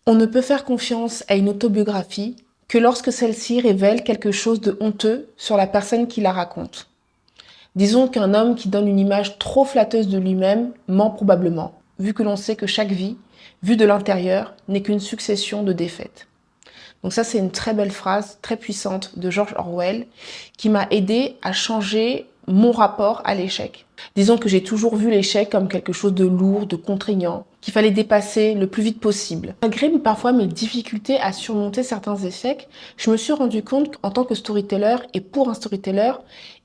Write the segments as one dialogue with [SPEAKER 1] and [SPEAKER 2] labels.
[SPEAKER 1] On ne peut faire confiance à une autobiographie que lorsque celle-ci révèle quelque chose de honteux sur la personne qui la raconte. Disons qu'un homme qui donne une image trop flatteuse de lui-même ment probablement, vu que l'on sait que chaque vie, vue de l'intérieur, n'est qu'une succession de défaites. Donc ça, c'est une très belle phrase, très puissante de George Orwell, qui m'a aidé à changer mon rapport à l'échec. Disons que j'ai toujours vu l'échec comme quelque chose de lourd, de contraignant, qu'il fallait dépasser le plus vite possible. Malgré parfois mes difficultés à surmonter certains échecs, je me suis rendu compte qu'en tant que storyteller et pour un storyteller,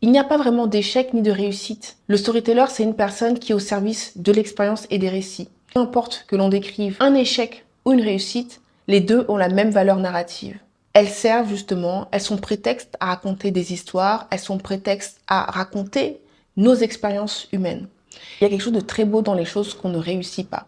[SPEAKER 1] il n'y a pas vraiment d'échec ni de réussite. Le storyteller, c'est une personne qui est au service de l'expérience et des récits. Peu importe que l'on décrive un échec ou une réussite, les deux ont la même valeur narrative. Elles servent justement, elles sont prétexte à raconter des histoires, elles sont prétexte à raconter nos expériences humaines. Il y a quelque chose de très beau dans les choses qu'on ne réussit pas,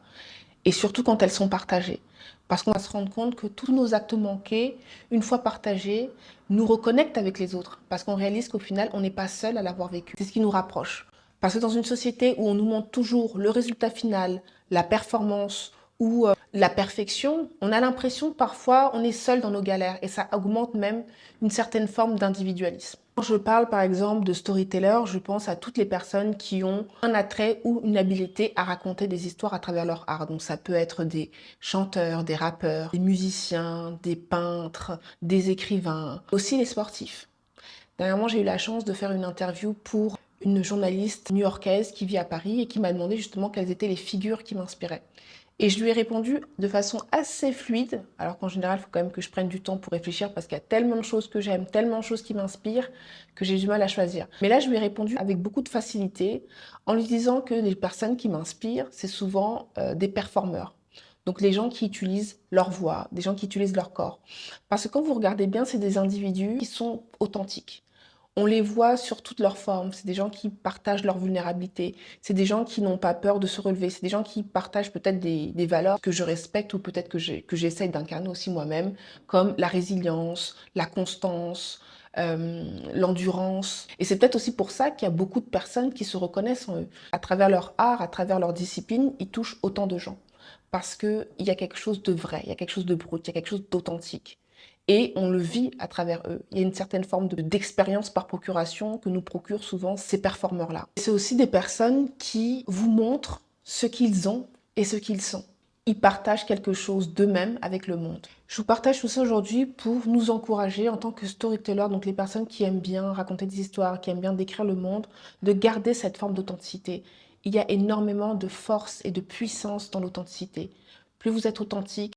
[SPEAKER 1] et surtout quand elles sont partagées. Parce qu'on va se rendre compte que tous nos actes manqués, une fois partagés, nous reconnectent avec les autres. Parce qu'on réalise qu'au final, on n'est pas seul à l'avoir vécu. C'est ce qui nous rapproche. Parce que dans une société où on nous montre toujours le résultat final, la performance ou la perfection, on a l'impression que parfois on est seul dans nos galères et ça augmente même une certaine forme d'individualisme. Quand je parle par exemple de storyteller, je pense à toutes les personnes qui ont un attrait ou une habileté à raconter des histoires à travers leur art. Donc ça peut être des chanteurs, des rappeurs, des musiciens, des peintres, des écrivains, aussi les sportifs. Dernièrement, j'ai eu la chance de faire une interview pour une journaliste new-yorkaise qui vit à Paris et qui m'a demandé justement quelles étaient les figures qui m'inspiraient. Et je lui ai répondu de façon assez fluide, alors qu'en général, il faut quand même que je prenne du temps pour réfléchir parce qu'il y a tellement de choses que j'aime, tellement de choses qui m'inspirent, que j'ai du mal à choisir. Mais là, je lui ai répondu avec beaucoup de facilité en lui disant que les personnes qui m'inspirent, c'est souvent des performeurs. Donc les gens qui utilisent leur voix, des gens qui utilisent leur corps. Parce que quand vous regardez bien, c'est des individus qui sont authentiques. On les voit sur toutes leurs formes. C'est des gens qui partagent leur vulnérabilité. C'est des gens qui n'ont pas peur de se relever. C'est des gens qui partagent peut-être des valeurs que je respecte ou peut-être que j'essaye d'incarner aussi moi-même, comme la résilience, la constance, l'endurance. Et c'est peut-être aussi pour ça qu'il y a beaucoup de personnes qui se reconnaissent en eux. À travers leur art, à travers leur discipline, ils touchent autant de gens. Parce qu'il y a quelque chose de vrai, il y a quelque chose de brut, il y a quelque chose d'authentique. Et on le vit à travers eux. Il y a une certaine forme d'expérience par procuration que nous procurent souvent ces performeurs-là. C'est aussi des personnes qui vous montrent ce qu'ils ont et ce qu'ils sont. Ils partagent quelque chose d'eux-mêmes avec le monde. Je vous partage tout ça aujourd'hui pour nous encourager en tant que storyteller, donc les personnes qui aiment bien raconter des histoires, qui aiment bien décrire le monde, de garder cette forme d'authenticité. Il y a énormément de force et de puissance dans l'authenticité. Plus vous êtes authentique,